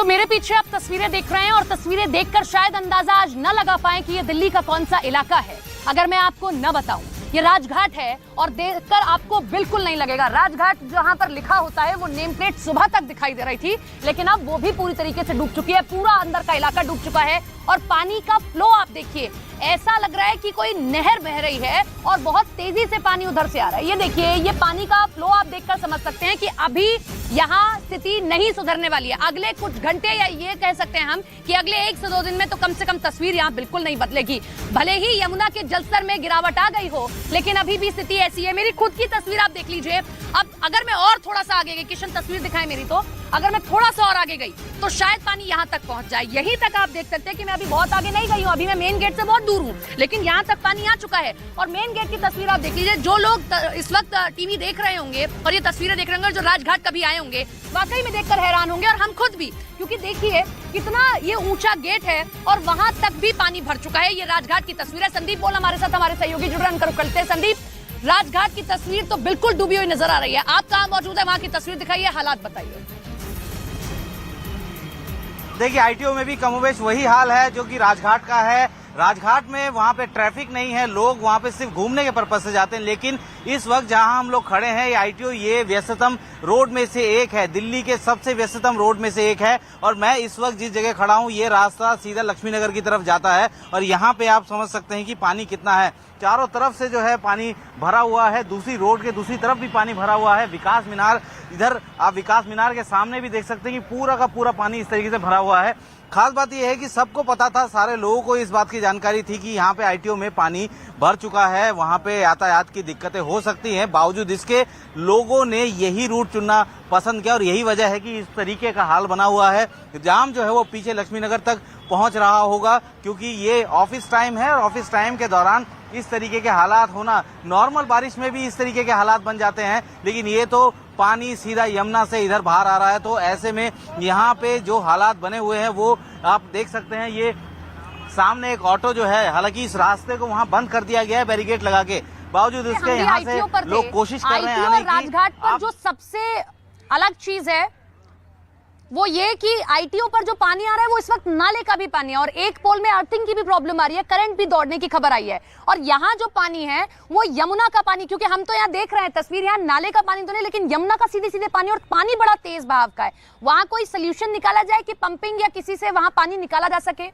मेरे पीछे आप तस्वीरें देख रहे हैं और तस्वीरें देखकर शायद अंदाजा आज न लगा पाए कि ये दिल्ली का कौन सा इलाका है। अगर मैं आपको न बताऊं, ये राजघाट है और देखकर आपको बिल्कुल नहीं लगेगा। राजघाट जहां पर लिखा होता है वो नेम प्लेट सुबह तक दिखाई दे रही थी, लेकिन अब वो भी पूरी तरीके से डूब चुकी है। पूरा अंदर का इलाका डूब चुका है और पानी का फ्लो आप देखिए, ऐसा लग रहा है कि कोई नहर बह रही है और बहुत तेजी से पानी उधर से आ रहा है। ये देखिए, ये पानी का फ्लो आप देखकर समझ सकते हैं कि अभी यहाँ स्थिति नहीं सुधरने वाली है। अगले कुछ घंटे या ये कह सकते हैं हम कि अगले 1 से 2 दिन में तो कम से कम तस्वीर यहाँ बिल्कुल नहीं बदलेगी। भले ही यमुना के जलस्तर में गिरावट आ गई हो, लेकिन अभी भी स्थिति ऐसी है। मेरी खुद की तस्वीर आप देख लीजिए। अब अगर मैं और थोड़ा सा आगे गई, किशन तस्वीर दिखाए मेरी, तो अगर मैं थोड़ा सा और आगे गई तो शायद पानी यहाँ तक पहुंच जाए। यहीं तक आप देख सकते हैं कि मैं अभी बहुत आगे नहीं गई हूँ, अभी मैं मेन गेट से बहुत दूर हूँ, लेकिन यहाँ तक पानी आ चुका है। और मेन गेट की तस्वीर आप देख लीजिए। जो लोग इस वक्त टीवी देख रहे होंगे और ये तस्वीरें देख रहे होंगे, जो राजघाट कभी आए होंगे, वाकई में देखकर हैरान होंगे और हम खुद भी, क्योंकि देखिए कितना ये ऊंचा गेट है और वहां तक भी पानी भर चुका है। ये राजघाट की तस्वीर है। संदीप बोल हमारे साथ, हमारे सहयोगी जुड़ रहे हैं, करते हैं। संदीप, राजघाट की तस्वीर तो बिल्कुल डूबी हुई नजर आ रही है। आप कहाँ मौजूद है, वहां की तस्वीर दिखाइए, हालात बताइए। देखिए, आईटीओ में भी कमोबेश वही हाल है जो कि राजघाट का है। राजघाट में वहां पे ट्रैफिक नहीं है, लोग वहां पे सिर्फ घूमने के पर्पज से जाते हैं। लेकिन इस वक्त जहां हम लोग खड़े हैं, ये आईटीओ ये व्यस्ततम रोड में से एक है, दिल्ली के सबसे व्यस्ततम रोड में से एक है। और मैं इस वक्त जिस जगह खड़ा हूं, ये रास्ता सीधा लक्ष्मीनगर की तरफ जाता है और यहाँ पे आप समझ सकते हैं कि पानी कितना है। चारों तरफ से जो है पानी भरा हुआ है, दूसरी रोड के दूसरी तरफ भी पानी भरा हुआ है। विकास मीनार, इधर आप विकास मीनार के सामने भी देख सकते हैं कि पूरा का पूरा पानी इस तरीके से भरा हुआ है। खास बात यह है कि सबको पता था, सारे लोगों को इस बात की जानकारी थी कि यहाँ पे आईटीओ में पानी भर चुका है, वहाँ पे यातायात की दिक्कतें हो सकती हैं। बावजूद इसके लोगों ने यही रूट चुनना पसंद किया और यही वजह है कि इस तरीके का हाल बना हुआ है। जाम जो है वो पीछे लक्ष्मीनगर तक पहुंच रहा होगा, क्योंकि ये ऑफिस टाइम है और ऑफिस टाइम के दौरान इस तरीके के हालात होना, नॉर्मल बारिश में भी इस तरीके के हालात बन जाते हैं, लेकिन ये तो पानी सीधा यमुना से इधर बाहर आ रहा है। तो ऐसे में यहाँ पे जो हालात बने हुए हैं वो आप देख सकते हैं। ये सामने एक ऑटो जो है, हालांकि इस रास्ते को वहाँ बंद कर दिया गया है बैरिकेड लगा के, बावजूद उसके यहाँ से लोग कोशिश कर रहे हैं आने की। राजघाट पर जो सबसे अलग चीज है वो ये कि आईटीओ पर जो पानी आ रहा है वो इस वक्त नाले का भी पानी है और एक पोल में अर्थिंग की भी प्रॉब्लम आ रही है, करंट भी दौड़ने की खबर आई है। और यहाँ जो पानी है वो यमुना का पानी, क्योंकि हम तो यहाँ देख रहे हैं तस्वीर, यहाँ नाले का पानी तो नहीं, लेकिन यमुना का सीधे सीधे पानी, और पानी बड़ा तेज बहाव का है। वहां कोई सोल्यूशन निकाला जाए कि पंपिंग या किसी से वहां पानी निकाला जा सके?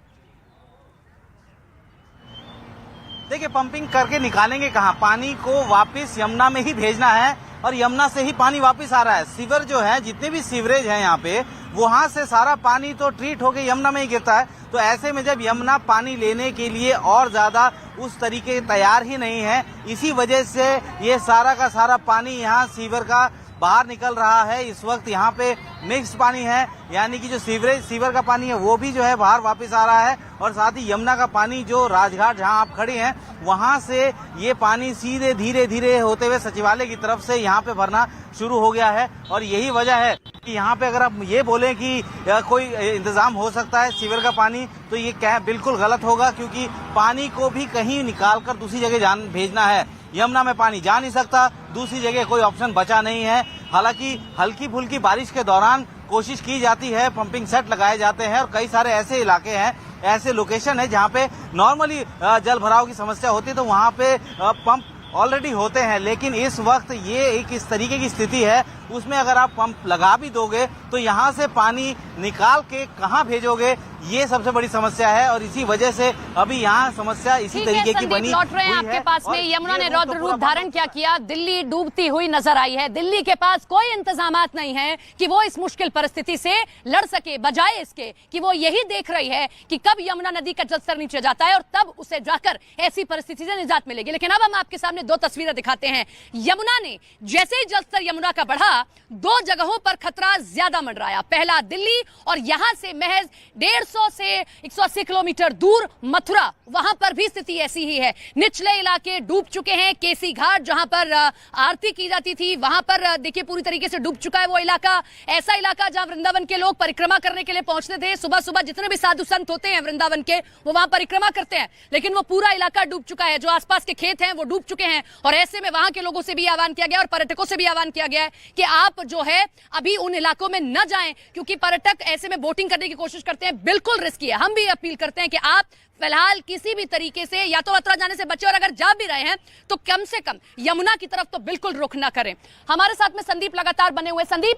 देखिए, पंपिंग करके निकालेंगे कहाँ, पानी को वापस यमुना में ही भेजना है और यमुना से ही पानी वापस आ रहा है। सीवर जो है, जितने भी सीवरेज हैं यहाँ पे, वहां से सारा पानी तो ट्रीट होके यमुना में ही गिरता है। तो ऐसे में जब यमुना पानी लेने के लिए और ज्यादा उस तरीके तैयार ही नहीं है, इसी वजह से ये सारा का सारा पानी यहाँ सीवर का बाहर निकल रहा है। इस वक्त यहाँ पे मिक्स पानी है, यानी कि जो सीवर का पानी है वो भी जो है बाहर वापस आ रहा है और साथ ही यमुना का पानी जो राजघाट जहाँ आप खड़े हैं वहां से ये पानी सीधे धीरे धीरे होते हुए सचिवालय की तरफ से यहाँ पे भरना शुरू हो गया है। और यही वजह है कि यहाँ पे अगर आप ये बोलें कि कोई इंतजाम हो सकता है सीवर का पानी, तो ये क्या बिल्कुल गलत होगा, क्योंकि पानी को भी कहीं निकाल कर दूसरी जगह भेजना है। यमुना में पानी जा नहीं सकता, दूसरी जगह कोई ऑप्शन बचा नहीं है। हालांकि हल्की फुल्की बारिश के दौरान कोशिश की जाती है, पंपिंग सेट लगाए जाते हैं और कई सारे ऐसे इलाके हैं, ऐसे लोकेशन है जहां पे नॉर्मली जल भराव की समस्या होती है, तो वहां पे पंप ऑलरेडी होते हैं। लेकिन इस वक्त ये एक इस तरीके की स्थिति है, उसमें अगर आप पंप लगा भी दोगे तो यहाँ से पानी निकाल के कहाँ भेजोगे, ये सबसे बड़ी समस्या है। और इसी वजह से अभी यहाँ समस्या इसी तरीके की बनी लौट रहे हैं आपके पास में। यमुना ने रौद्र रूप धारण क्या किया, दिल्ली डूबती हुई नजर आई है। दिल्ली के पास कोई इंतजामात नहीं है कि वो इस मुश्किल परिस्थिति से लड़ सके, बजाय इसके कि वो यही देख रही है कि कब यमुना नदी का जलस्तर नीचे जाता है और तब उसे जाकर ऐसी परिस्थिति से निजात मिलेगी। लेकिन अब हम आपके सामने 2 तस्वीरें दिखाते हैं। यमुना ने जैसे ही जलस्तर यमुना का बढ़ा, 2 जगहों पर खतरा ज्यादा मंडराया। पहला दिल्ली और यहां से महज 150 150 से 180 किलोमीटर दूर मथुरा, वहां पर भी स्थिति ऐसी ही है। निचले इलाके डूब चुके हैं। केसी घाट जहां पर आरती की जाती थी वहां पर देखिए पूरी तरीके से डूब चुका है वो इलाका। ऐसा इलाका जहां वृंदावन के लोग परिक्रमा करने के लिए पहुंचते थे। सुबह सुबह जितने भी साधु संत होते हैं वृंदावन के वो वहां परिक्रमा करते हैं, लेकिन वो पूरा इलाका डूब चुका है। जो आसपास के खेत हैं वो डूब चुके हैं। और ऐसे में वहां के लोगों से भी आह्वान किया गया और पर्यटकों से भी आह्वान किया गया है कि आप जो है अभी उन इलाकों में न जाएं, क्योंकि पर्यटक ऐसे में बोटिंग करने की कोशिश करते हैं, बिल्कुल रिस्की है। हम भी अपील करते हैं कि आप फिलहाल किसी भी तरीके से या तो मथुरा जाने से बचे, और अगर जा भी रहे हैं तो कम से कम यमुना की तरफ तो बिल्कुल रुख ना करें। हमारे साथ में संदीप लगातार बने हुए। संदीप,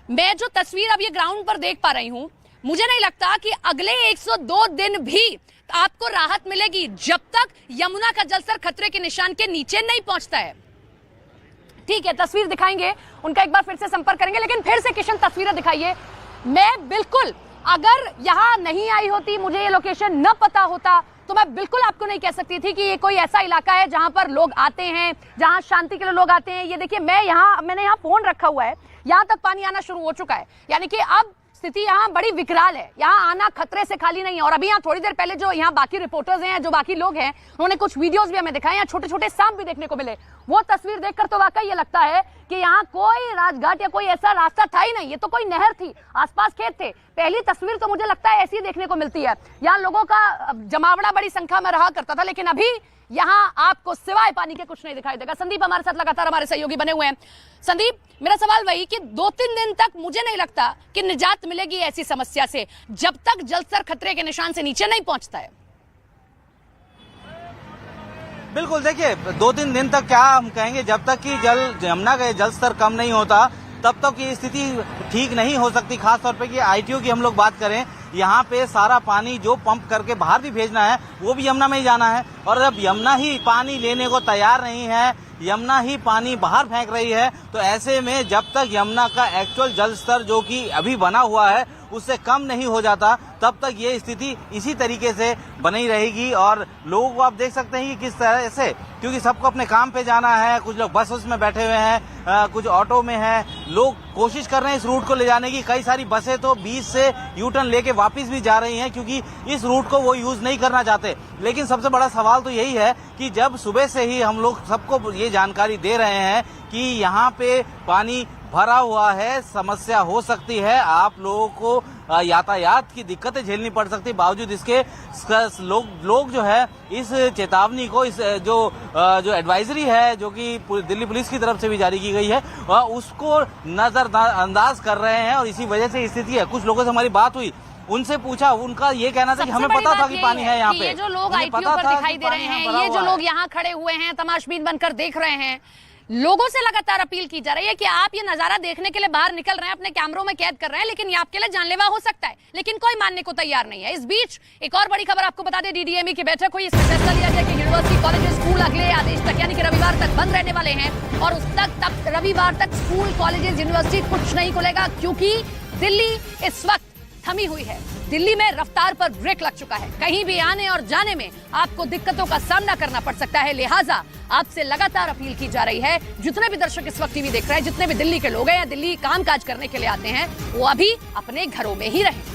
मैं जो तस्वीर अब ये ग्राउंड पर देख पा रही हूं, मुझे नहीं लगता कि अगले 102 दिन भी आपको राहत मिलेगी जब तक यमुना का जलस्तर खतरे के निशान के नीचे नहीं पहुंचता है। ठीक है, तस्वीर दिखाएंगे, उनका एक बार फिर से संपर्क करेंगे, लेकिन फिर से किशन तस्वीरें दिखाइए। मैं बिल्कुल, अगर यहां नहीं आई होती, मुझे ये लोकेशन न पता होता, तो मैं बिल्कुल आपको नहीं कह सकती थी कि ये कोई ऐसा इलाका है जहां पर लोग आते हैं, जहां शांति के लिए लोग आते हैं। ये देखिए, मैंने यहाँ फोन रखा हुआ है, यहां तक पानी आना शुरू हो चुका है, यानी कि अब स्थिति यहाँ बड़ी विकराल है। यहाँ आना खतरे से खाली नहीं है। और अभी यहाँ थोड़ी देर पहले जो यहाँ बाकी रिपोर्टर्स हैं, जो बाकी लोग हैं, उन्होंने कुछ वीडियोस भी हमें दिखाए, यहाँ छोटे छोटे सांप भी देखने को मिले। वो तस्वीर देखकर तो वाकई ये लगता है कि यहाँ कोई राजघाट या कोई ऐसा रास्ता था ही नहीं, ये तो कोई नहर थी, आसपास खेत थे। पहली तस्वीर तो मुझे लगता है ऐसी देखने को मिलती है। यहाँ लोगों का जमावड़ा बड़ी संख्या में रहा करता था, लेकिन अभी यहाँ आपको सिवाय पानी के कुछ नहीं दिखाई देगा। संदीप हमारे साथ लगातार हमारे सहयोगी बने हुए हैं। संदीप, मेरा सवाल वही कि 2-3 दिन तक मुझे नहीं लगता कि निजात मिलेगी ऐसी समस्या से, जब तक जलस्तर खतरे के निशान से नीचे नहीं पहुंचता है। बिल्कुल, देखिए 2-3 दिन तक क्या हम कहेंगे, जब तक कि यमुना का जल स्तर कम नहीं होता तब तक ये स्थिति ठीक नहीं हो सकती। खासतौर पे कि आईटीओ की हम लोग बात करें, यहाँ पे सारा पानी जो पंप करके बाहर भी भेजना है वो भी यमुना में ही जाना है। और जब यमुना ही पानी लेने को तैयार नहीं है, यमुना ही पानी बाहर फेंक रही है, तो ऐसे में जब तक यमुना का एक्चुअल जल स्तर जो कि अभी बना हुआ है उससे कम नहीं हो जाता, तब तक ये स्थिति इसी तरीके से बनी रहेगी। और लोगों को आप देख सकते हैं कि किस तरह से, क्योंकि सबको अपने काम पे जाना है, कुछ लोग बस में बैठे हुए हैं, कुछ ऑटो में हैं, लोग कोशिश कर रहे हैं इस रूट को ले जाने की। कई सारी बसें तो बीच से यू टर्न लेके वापस भी जा रही हैं, क्योंकि इस रूट को वो यूज नहीं करना चाहते। लेकिन सबसे बड़ा सवाल तो यही है कि जब सुबह से ही हम लोग सबको ये जानकारी दे रहे हैं कि यहाँ पे पानी भरा हुआ है, समस्या हो सकती है, आप लोगों को यातायात की दिक्कतें झेलनी पड़ सकती, बावजूद इसके लोग जो है इस चेतावनी को, इस जो एडवाइजरी है जो कि दिल्ली पुलिस की तरफ से भी जारी की गई है, उसको नजरअंदाज कर रहे हैं। और इसी वजह से स्थिति है। कुछ लोगों से हमारी बात हुई, उनसे पूछा, उनका ये कहना था कि हमें पता था कि पानी है यहाँ पे। ये जो लोग आईटीओ पर दिखाई दे रहे हैं, ये जो लोग यहाँ खड़े हुए हैं, तमाशबीन बनकर देख रहे हैं, लोगों से लगातार अपील की जा रही है कि आप ये नजारा देखने के लिए बाहर निकल रहे हैं, अपने कैमरों में कैद कर रहे हैं, लेकिन ये आपके लिए जानलेवा हो सकता है, लेकिन कोई मानने को तैयार नहीं है। इस बीच एक और बड़ी खबर आपको बता दें, डीडीएमई की बैठक हुई, इसमें फैसला लिया गया कि यूनिवर्सिटी, कॉलेज, स्कूल अगले आदेश तक यानी कि रविवार तक बंद रहने वाले हैं। और उस तक रविवार तक स्कूल, कॉलेज, यूनिवर्सिटी कुछ नहीं खुलेगा, क्योंकि दिल्ली इस वक्त थमी हुई है। दिल्ली में रफ्तार पर ब्रेक लग चुका है। कहीं भी आने और जाने में आपको दिक्कतों का सामना करना पड़ सकता है। लिहाजा आपसे लगातार अपील की जा रही है, जितने भी दर्शक इस वक्त टीवी देख रहे हैं, जितने भी दिल्ली के लोग हैं या दिल्ली कामकाज करने के लिए आते हैं, वो अभी अपने घरों में ही रहें।